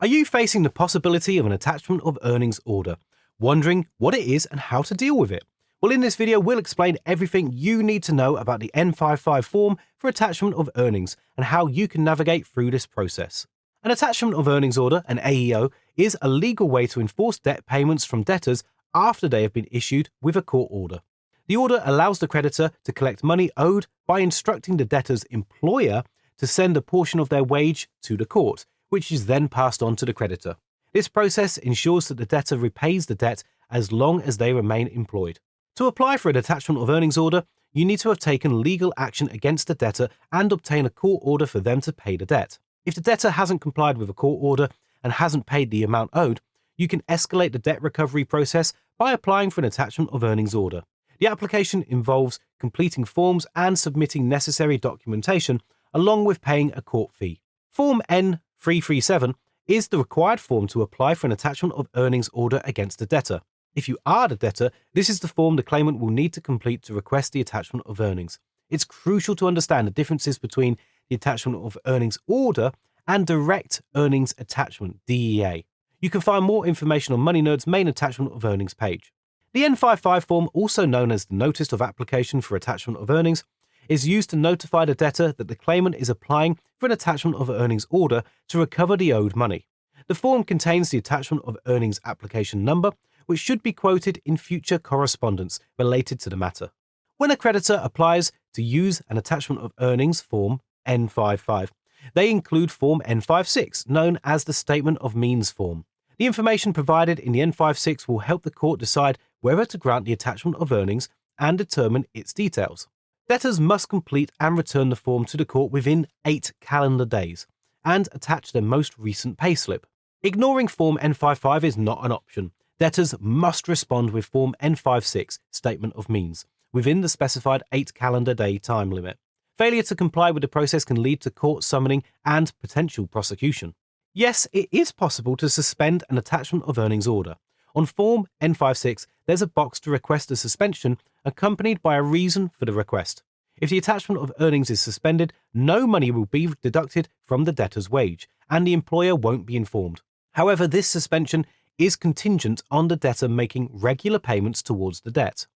Are you facing the possibility of an attachment of earnings order, wondering what it is and how to deal with it? Well, in this video, we'll explain everything you need to know about the N55 form for attachment of earnings and how you can navigate through this process. An attachment of earnings order, an AEO, is a legal way to enforce debt payments from debtors after they have been issued with a court order. The order allows the creditor to collect money owed by instructing the debtor's employer to send a portion of their wage to the court, which is then passed on to the creditor. This process ensures that the debtor repays the debt as long as they remain employed. To apply for an attachment of earnings order, you need to have taken legal action against the debtor and obtain a court order for them to pay the debt. If the debtor hasn't complied with a court order and hasn't paid the amount owed, you can escalate the debt recovery process by applying for an attachment of earnings order. The application involves completing forms and submitting necessary documentation, along with paying a court fee. Form N337 is the required form to apply for an attachment of earnings order against the debtor. If you are the debtor, this is the form the claimant will need to complete to request the attachment of earnings. It's crucial to understand the differences between the attachment of earnings order and direct earnings attachment, DEA. You can find more information on MoneyNerd's main attachment of earnings page. The N55 form, also known as the Notice of Application for Attachment of Earnings, is used to notify the debtor that the claimant is applying for an attachment of earnings order to recover the owed money. The form contains the attachment of earnings application number, which should be quoted in future correspondence related to the matter. When a creditor applies to use an attachment of earnings form N55, they include form N56, known as the Statement of Means form. The information provided in the N56 will help the court decide whether to grant the attachment of earnings and determine its details. Debtors must complete and return the form to the court within 8 calendar days and attach their most recent payslip. Ignoring Form N55 is not an option. Debtors must respond with Form N56, Statement of Means, within the specified 8 calendar day time limit. Failure to comply with the process can lead to court summoning and potential prosecution. Yes, it is possible to suspend an attachment of earnings order. On Form N56, there's a box to request a suspension accompanied by a reason for the request. If the attachment of earnings is suspended, no money will be deducted from the debtor's wage, and the employer won't be informed. However, this suspension is contingent on the debtor making regular payments towards the debt.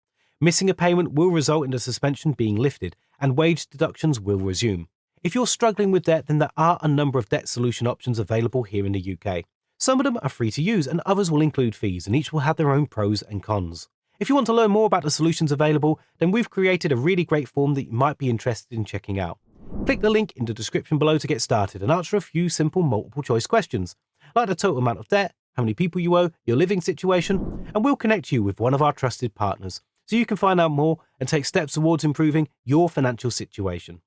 Missing a payment will result in the suspension being lifted, and wage deductions will resume. If you're struggling with debt, then there are a number of debt solution options available here in the UK. Some of them are free to use and others will include fees, and each will have their own pros and cons. If you want to learn more about the solutions available, then we've created a really great form that you might be interested in checking out. Click the link in the description below to get started and answer a few simple multiple choice questions, like the total amount of debt, how many people you owe, your living situation, and we'll connect you with one of our trusted partners so you can find out more and take steps towards improving your financial situation.